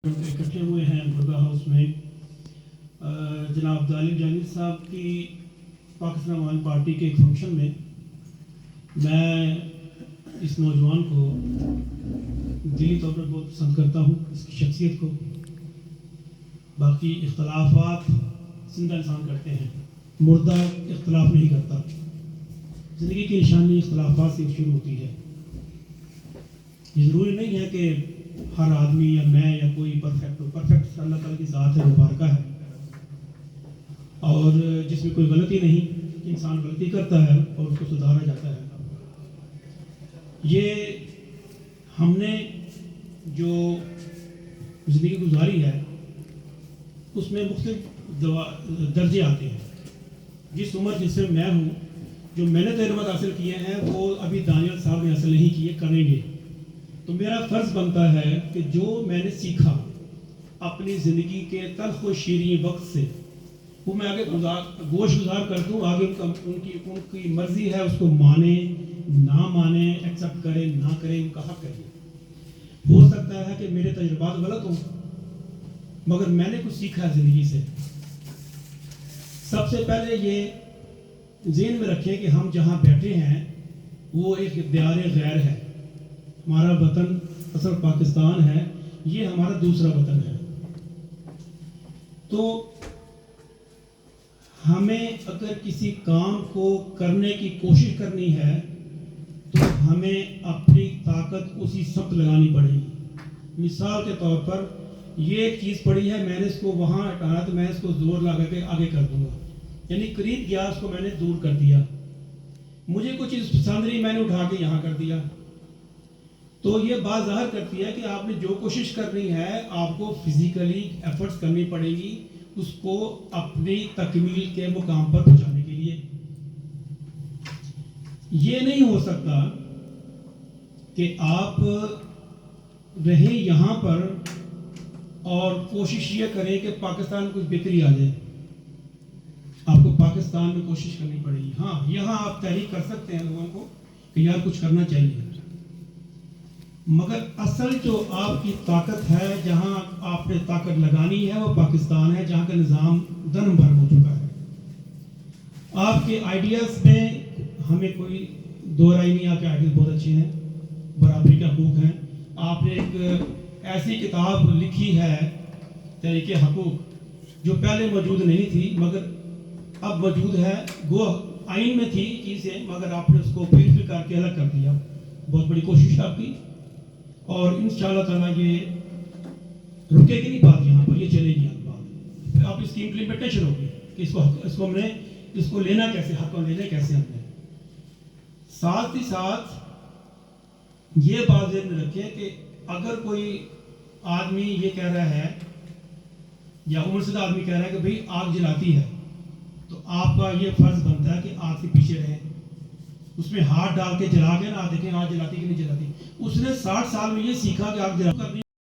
اکٹھے ہوئے ہیں برگا ہاؤس میں جناب ظالم جہانگیر صاحب کی پاکستان عوامی پارٹی کے ایک فنکشن میں میں اس نوجوان کو دلی طور پر بہت پسند کرتا ہوں، اس کی شخصیت کو۔ باقی اختلافات زندہ انسان کرتے ہیں، مردہ اختلاف نہیں کرتا۔ زندگی کی نشانی اختلافات سے شروع ہوتی ہے۔ یہ ضروری نہیں ہے کہ ہر آدمی یا میں یا کوئی پرفیکٹ ہو۔ پرفیکٹ اللہ تعالیٰ کی ذات ہے، مبارکہ ہے، اور جس میں کوئی غلطی نہیں، انسان غلطی کرتا ہے اور اس کو سدھارا جاتا ہے۔ یہ ہم نے جو زندگی گزاری ہے اس میں مختلف درجے آتے ہیں۔ جس عمر جس سے میں ہوں، جو میں نے تجربات حاصل کیے ہیں وہ ابھی دانیال صاحب نے حاصل نہیں کیے، کریں گے۔ تو میرا فرض بنتا ہے کہ جو میں نے سیکھا اپنی زندگی کے تلخ و شیریں وقت سے، وہ میں آگے گوش گزار کر دوں۔ آگے ان کی مرضی ہے، اس کو مانے نہ مانے، ایکسیپٹ کرے نہ کرے، ان کا حق ہے۔ ہو سکتا ہے کہ میرے تجربات غلط ہوں، مگر میں نے کچھ سیکھا ہے زندگی سے۔ سب سے پہلے یہ ذہن میں رکھیں کہ ہم جہاں بیٹھے ہیں وہ ایک دیار غیر ہے۔ ہمارا وطن اصل پاکستان ہے، یہ ہمارا دوسرا وطن ہے۔ تو ہمیں اگر کسی کام کو کرنے کی کوشش کرنی ہے تو ہمیں اپنی طاقت اسی سمت لگانی پڑے گی۔ مثال کے طور پر یہ ایک چیز پڑی ہے، میں نے اس کو وہاں ہٹانا تو میں اس کو زور لگا کے آگے کر دوں گا، یعنی قریب گیا، اس کو میں نے دور کر دیا۔ مجھے کوئی چیز پسند نہیں، میں نے اٹھا کے یہاں کر دیا۔ تو یہ بات ظاہر کرتی ہے کہ آپ نے جو کوشش کرنی ہے آپ کو فزیکلی ایفرٹس کرنی پڑے گی اس کو اپنی تکمیل کے مقام پر پہنچانے کے لیے۔ یہ نہیں ہو سکتا کہ آپ رہیں یہاں پر اور کوشش یہ کریں کہ پاکستان میں کچھ بہتری آ جائے۔ آپ کو پاکستان میں کوشش کرنی پڑے گی۔ ہاں، یہاں آپ تحریک کر سکتے ہیں لوگوں کو کہ یار کچھ کرنا چاہیے، مگر اصل جو آپ کی طاقت ہے، جہاں آپ نے طاقت لگانی ہے، وہ پاکستان ہے، جہاں کا نظام دن بھر ہو چکا ہے۔ آپ کے آئیڈیاز میں ہمیں کوئی دو رائے نہیں، آپ کے آئیڈیاز بہت اچھے ہیں، برابری کے حقوق ہیں۔ آپ نے ایک ایسی کتاب لکھی ہے تحریک حقوق جو پہلے موجود نہیں تھی مگر اب موجود ہے، گو آئین میں تھی چیزیں مگر آپ نے اس کو پیوریفائی کر کے الگ کر دیا۔ بہت بڑی کوشش آپ کی، اور انشاءاللہ تعالیٰ یہ رکے گی نہیں بات، یہاں پر یہ چلے گی بات۔ اب اس کی امپلیمنٹیشن ہوگی کہ اس کو ہم نے اس کو لینا کیسے، حق کو لینا کیسے ہم نے۔ ساتھ ہی ساتھ یہ بات ذہن میں رکھیں کہ اگر کوئی آدمی یہ کہہ رہا ہے یا عمر سے آدمی کہہ رہا ہے کہ بھئی آگ جلاتی ہے، تو آپ کا یہ فرض بنتا ہے کہ آگ سے پیچھے رہیں، اس میں ہاتھ ڈال کے جلا کے نہ دیکھیں آگ جلاتی کہ نہیں جلاتی۔ اس نے 60 سال میں یہ سیکھا کہ آگ جلا کرنی